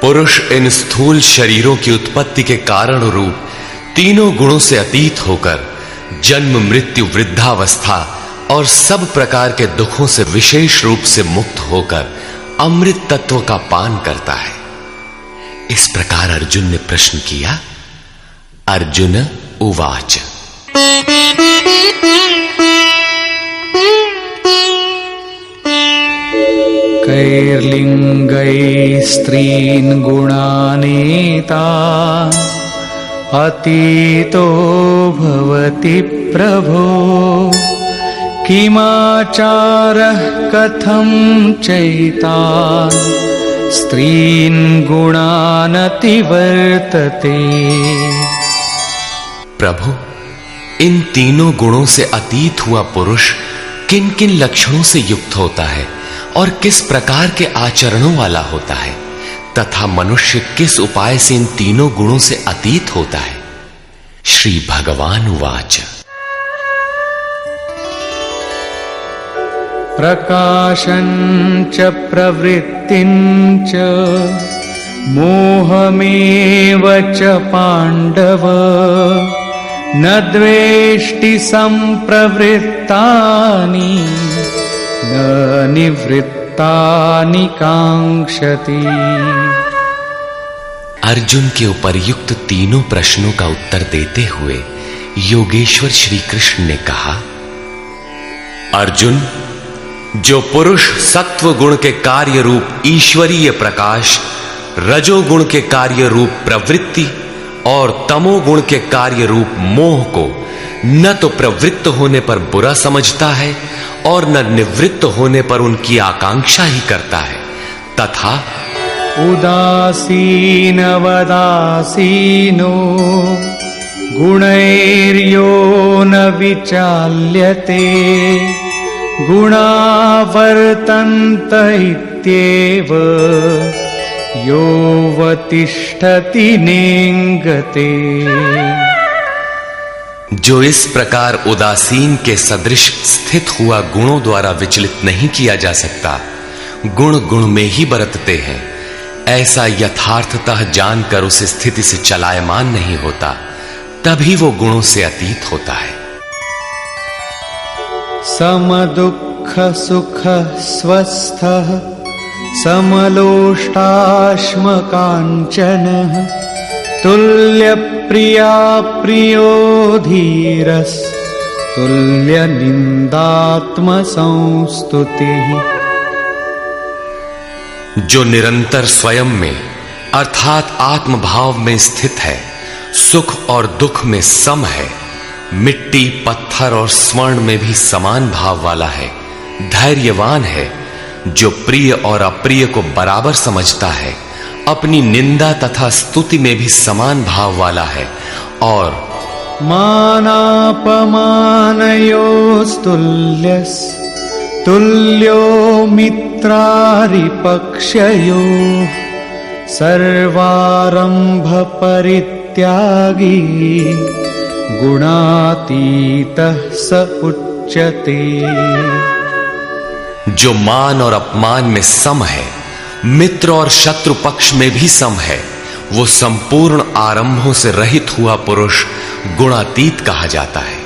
पुरुष इन स्थूल शरीरों की उत्पत्ति के कारण रूप तीनों गुणों से अतीत होकर जन्म, मृत्यु, वृद्धावस्था और सब प्रकार के दुखों से विशेष रूप से मुक्त होकर अमृत तत्व का पान करता है। इस प्रकार अर्जुन ने प्रश्न किया। अर्जुन उवाच। कैर्लिङ्गैः स्त्रीन् गुणानेता अतीतो भवति प्रभो किमाचारः कथं चैतान् स्त्रीन् गुणान् अतिवर्तते। प्रभु, इन तीनों गुणों से अतीत हुआ पुरुष किन किन लक्षणों से युक्त होता है और किस प्रकार के आचरणों वाला होता है तथा मनुष्य किस उपाय से इन तीनों गुणों से अतीत होता है। श्री भगवान उवाच। प्रकाशं च प्रवृत्तिं च मोहमेव च पाण्डव न द्वेष्टि संप्रवृत्तानि न निवृत्तानि कांक्षति। अर्जुन के उपर्युक्त तीनों प्रश्नों का उत्तर देते हुए योगेश्वर श्री कृष्ण ने कहा। अर्जुन, जो पुरुष सत्व गुण के कार्य रूप ईश्वरीय प्रकाश, रजोगुण के कार्य रूप प्रवृत्ति और तमोगुण के कार्य रूप मोह को न तो प्रवृत्त होने पर बुरा समझता है और न निवृत्त होने पर उनकी आकांक्षा ही करता है, तथा उदासीनवदासीनो गुणैर्यो न विचाल्यते गुणा वर्तन्त इत्येव योऽवतिष्ठति नेङ्गते। जो इस प्रकार उदासीन के सदृश स्थित हुआ गुणों द्वारा विचलित नहीं किया जा सकता, गुण गुण में ही बरतते हैं, ऐसा यथार्थतः जानकर उस स्थिति से चलायमान नहीं होता, तभी वो गुणों से अतीत होता है। समदुःख सुख स्वस्थः समलोष्टाश्मकाञ्चनः तुल्यप्रिया प्रियो धीरस् तुल्यनिन्दात्मसंस्तुतिः। जो निरंतर स्वयं में अर्थात आत्मभाव में स्थित है, सुख और दुख में सम है, मिट्टी, पत्थर और स्वर्ण में भी समान भाव वाला है, धैर्यवान है, जो प्रिय और अप्रिय को बराबर समझता है, अपनी निंदा तथा स्तुति में भी समान भाव वाला है, और मानापमानयोस्तुल्यस् तुल्यो मित्रारिपक्षयोः सर्वारंभ परित्यागी गुणातीतः स उच्यते। जो मान और अपमान में सम है, मित्र और शत्रु पक्ष में भी सम है, वो संपूर्ण आरंभों से रहित हुआ पुरुष गुणातीत कहा जाता है।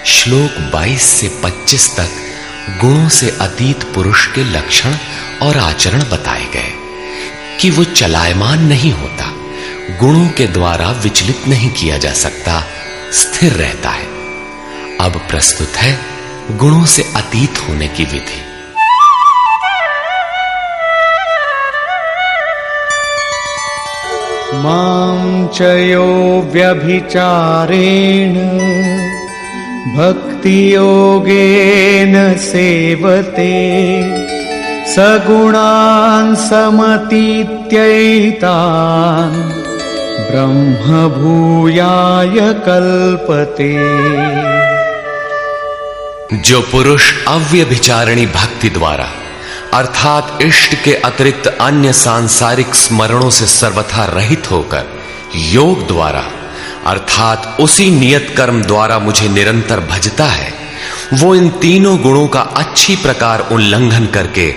श्लोक 22 से 25 तक गुणों से अतीत पुरुष के लक्षण और आचरण बताए गए कि वो चलायमान नहीं होता, गुणों के द्वारा विचलित नहीं किया जा सकता, स्थिर रहता है। अब प्रस्तुत है गुणों से अतीत होने की विधि। मां चयो व्यभिचारेण भक्ति योगेन सेवते सगुणान् समतीत्यैतान् ब्रह्म भूयाय कल्पते। जो पुरुष अव्यभिचारिणी भक्ति द्वारा अर्थात इष्ट के अतिरिक्त अन्य सांसारिक स्मरणों से सर्वथा रहित होकर योग द्वारा अर्थात उसी नियत कर्म द्वारा मुझे निरंतर भजता है, वो इन तीनों गुणों का अच्छी प्रकार उल्लंघन करके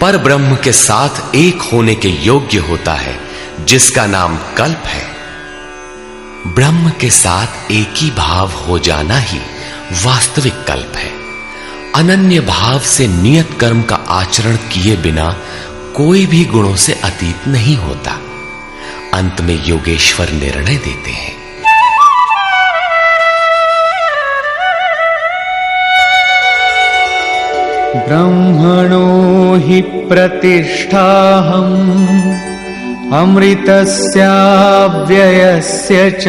पर ब्रह्म के साथ एक होने के योग्य होता है, जिसका नाम कल्प है। ब्रह्म के साथ एक ही भाव हो जाना ही वास्तविक कल्प है। अनन्य भाव से नियत कर्म का आचरण किए बिना कोई भी गुणों से अतीत नहीं होता। अंत में योगेश्वर निर्णय देते हैं। ब्रह्मणो हि प्रतिष्ठाहम् अमृतस्य व्ययस्य च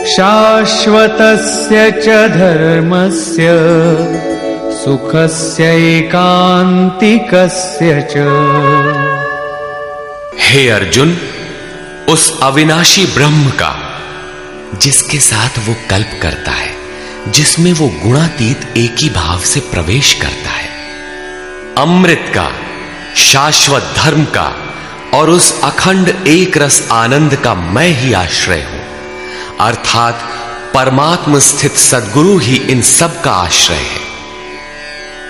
शाश्वतस्य च धर्मस्य सुखस्य एकांतिकस्य च। हे अर्जुन, उस अविनाशी ब्रह्म का जिसके साथ वो कल्प करता है, जिसमें वो गुणातीत एक ही भाव से प्रवेश करता है, अमृत का, शाश्वत धर्म का और उस अखंड एक रस आनंद का मैं ही आश्रय हूं। अर्थात परमात्म स्थित सद्गुरु ही इन सब का आश्रय है।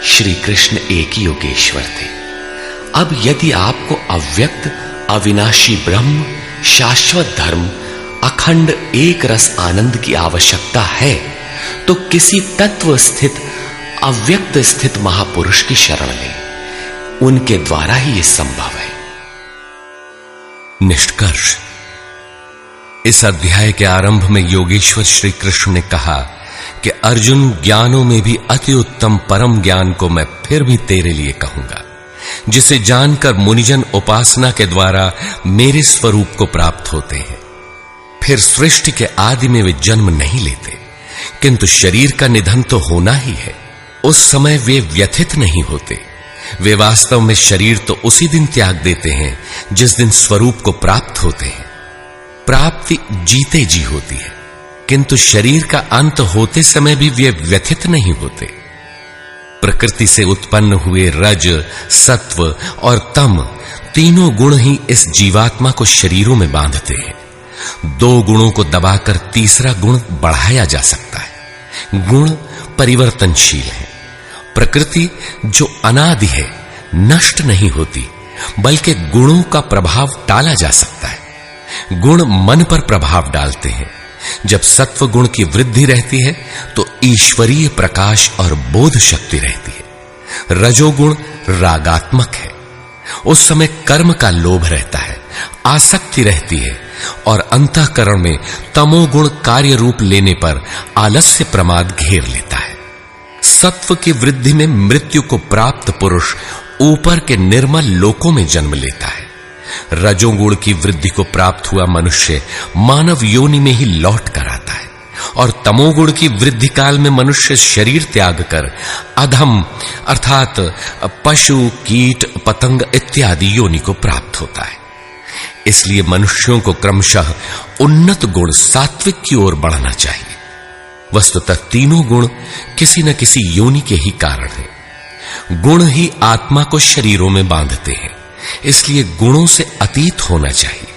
श्री कृष्ण एक ही योगेश्वर थे। अब यदि आपको अव्यक्त अविनाशी ब्रह्म, शाश्वत धर्म, अखंड एक रस आनंद की आवश्यकता है तो किसी तत्व स्थित अव्यक्त स्थित महापुरुष की शरण लें। उनके द्वारा ही यह संभव है। निष्कर्ष, इस अध्याय के आरंभ में योगेश्वर श्री कृष्ण ने कहा कि अर्जुन, ज्ञानों में भी अति उत्तम परम ज्ञान को मैं फिर भी तेरे लिए कहूंगा, जिसे जानकर मुनिजन उपासना के द्वारा मेरे स्वरूप को प्राप्त होते हैं। फिर सृष्टि के आदि में वे जन्म नहीं लेते, किंतु शरीर का निधन तो होना ही है। उस समय वे व्यथित नहीं होते। वे वास्तव में शरीर तो उसी दिन त्याग देते हैं जिस दिन स्वरूप को प्राप्त होते हैं। प्राप्ति जीते जी होती है, किंतु शरीर का अंत होते समय भी वे व्यथित नहीं होते। प्रकृति से उत्पन्न हुए रज, सत्व और तम तीनों गुण ही इस जीवात्मा को शरीरों में बांधते हैं। दो गुणों को दबाकर तीसरा गुण बढ़ाया जा सकता है। गुण परिवर्तनशील है। प्रकृति जो अनादि है, नष्ट नहीं होती, बल्कि गुणों का प्रभाव टाला जा सकता है। गुण मन पर प्रभाव डालते हैं। जब सत्व गुण की वृद्धि रहती है तो ईश्वरीय प्रकाश और बोध शक्ति रहती है। रजोगुण रागात्मक है। उस समय कर्म का लोभ रहता है, आसक्ति रहती है और अंतःकरण में तमोगुण कार्य रूप लेने पर आलस्य प्रमाद घेर लेता है। सत्व की वृद्धि में मृत्यु को प्राप्त पुरुष ऊपर के निर्मल लोकों में जन्म लेता है। रजोगुण की वृद्धि को प्राप्त हुआ मनुष्य मानव योनि में ही लौट कर आता है और तमोगुण की वृद्धि काल में मनुष्य शरीर त्याग कर अधम अर्थात पशु, कीट, पतंग इत्यादि योनि को प्राप्त होता है। इसलिए मनुष्यों को क्रमशः उन्नत गुण सात्विक की ओर बढ़ना चाहिए। वस्तुतः तीनों गुण किसी न किसी योनि के ही कारण हैं। गुण ही आत्मा को शरीरों में बांधते हैं, इसलिए गुणों से अतीत होना चाहिए।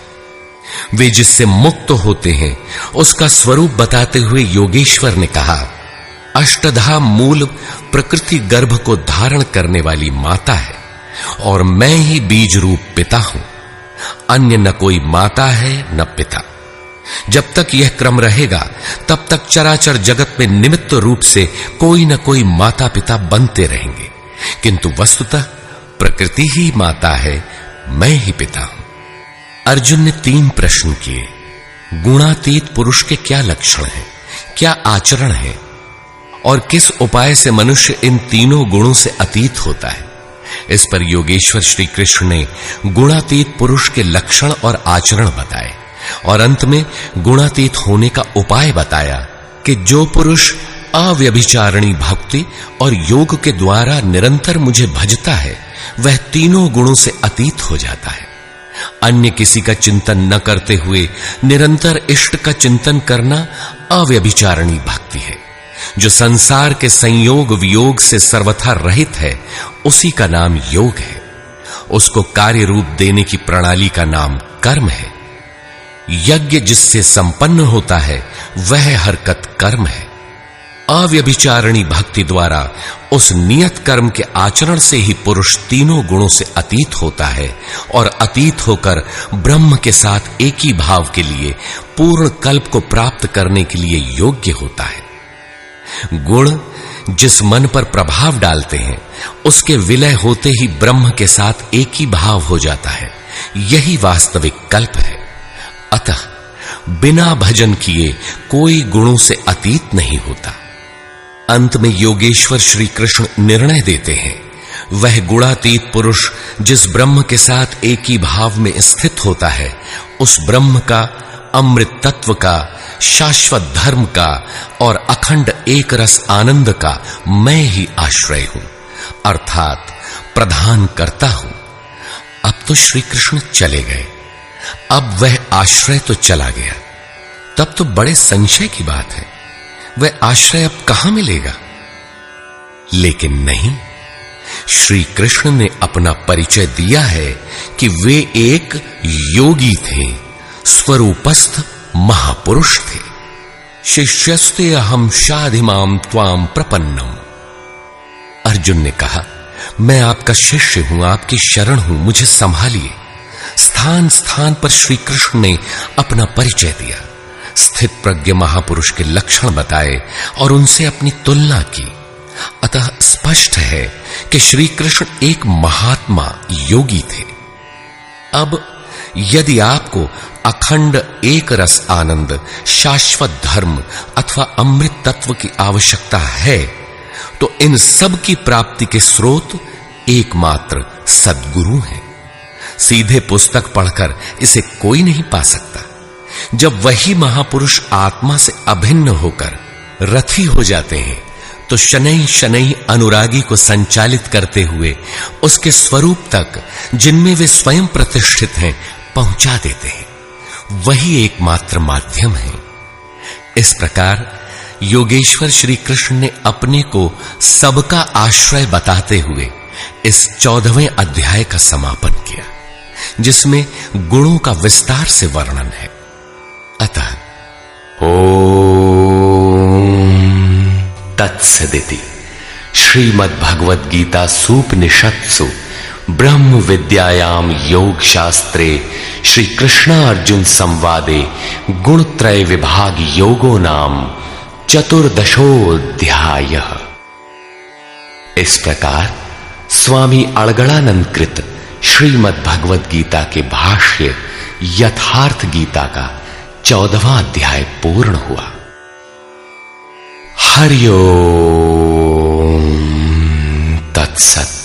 वे जिससे मुक्त होते हैं उसका स्वरूप बताते हुए योगेश्वर ने कहा, अष्टधा मूल प्रकृति गर्भ को धारण करने वाली माता है और मैं ही बीज रूप पिता हूं। अन्य न कोई माता है न पिता। जब तक यह क्रम रहेगा तब तक चराचर जगत में निमित्त रूप से कोई न कोई माता पिता बनते रहेंगे, किंतु वस्तुतः प्रकृति ही माता है, मैं ही पिता हूं। अर्जुन ने 3 प्रश्न किए। गुणातीत पुरुष के क्या लक्षण हैं, क्या आचरण है और किस उपाय से मनुष्य इन तीनों गुणों से अतीत होता है। इस पर योगेश्वर श्री कृष्ण ने गुणातीत पुरुष के लक्षण और आचरण बताए और अंत में गुणातीत होने का उपाय बताया कि जो पुरुष अव्यभिचारिणी भक्ति और योग के द्वारा निरंतर मुझे भजता है वह तीनों गुणों से अतीत हो जाता है। अन्य किसी का चिंतन न करते हुए निरंतर इष्ट का चिंतन करना अव्यभिचारिणी भक्ति है। जो संसार के संयोग वियोग से सर्वथा रहित है उसी का नाम योग है। उसको कार्य रूप देने की प्रणाली का नाम कर्म है। यज्ञ जिससे संपन्न होता है वह हरकत कर्म है। अव्यभिचारिणी भक्ति द्वारा उस नियत कर्म के आचरण से ही पुरुष तीनों गुणों से अतीत होता है और अतीत होकर ब्रह्म के साथ एक ही भाव के लिए पूर्ण कल्प को प्राप्त करने के लिए योग्य होता है। गुण जिस मन पर प्रभाव डालते हैं उसके विलय होते ही ब्रह्म के साथ एक ही भाव हो जाता है। यही वास्तविक कल्प है। अतः बिना भजन किए कोई गुणों से अतीत नहीं होता। अंत में योगेश्वर श्री कृष्ण निर्णय देते हैं, वह गुणातीत पुरुष जिस ब्रह्म के साथ एक ही भाव में स्थित होता है, उस ब्रह्म का, अमृत तत्व का, शाश्वत धर्म का और अखंड एक रस आनंद का मैं ही आश्रय हूं, अर्थात प्रधान करता हूं। अब तो श्री कृष्ण चले गए, अब वह आश्रय तो चला गया। तब तो बड़े संशय की बात है, वह आश्रय अब कहां मिलेगा? लेकिन नहीं, श्री कृष्ण ने अपना परिचय दिया है कि वे एक योगी थे, स्वरूपस्थ महापुरुष थे। शिष्यस्ते अहम शाधिमाम त्वाम प्रपन्नम। अर्जुन ने कहा, मैं आपका शिष्य हूं, आपकी शरण हूं, मुझे संभालिए। स्थान स्थान पर श्री कृष्ण ने अपना परिचय दिया, स्थित प्रज्ञ महापुरुष के लक्षण बताए और उनसे अपनी तुलना की। अतः स्पष्ट है कि श्री कृष्ण एक महात्मा योगी थे। अब यदि आपको अखंड एक रस आनंद, शाश्वत धर्म अथवा अमृत तत्व की आवश्यकता है तो इन सब की प्राप्ति के स्रोत एकमात्र सद्गुरु हैं। सीधे पुस्तक पढ़कर इसे कोई नहीं पा सकता। जब वही महापुरुष आत्मा से अभिन्न होकर रथी हो जाते हैं तो शनै शनै अनुरागी को संचालित करते हुए उसके स्वरूप तक, जिनमें वे स्वयं प्रतिष्ठित हैं, पहुंचा देते हैं। वही एकमात्र माध्यम है। इस प्रकार योगेश्वर श्री कृष्ण ने अपने को सबका आश्रय बताते हुए इस 14वें अध्याय का समापन किया, जिसमें गुणों का विस्तार से वर्णन है। अतः तत्सदिति श्रीमद् भगवद गीता सूपनिषत्सु ब्रह्म विद्यायाम योग शास्त्रे श्री कृष्ण अर्जुन संवादे गुणत्रय विभाग योगो नाम चतुर्दशोऽध्यायः। इस प्रकार स्वामी अड़गड़ानंद कृत श्रीमद् भगवद गीता के भाष्य यथार्थ गीता का 14वां अध्याय पूर्ण हुआ। हरि ओम तत्सत्।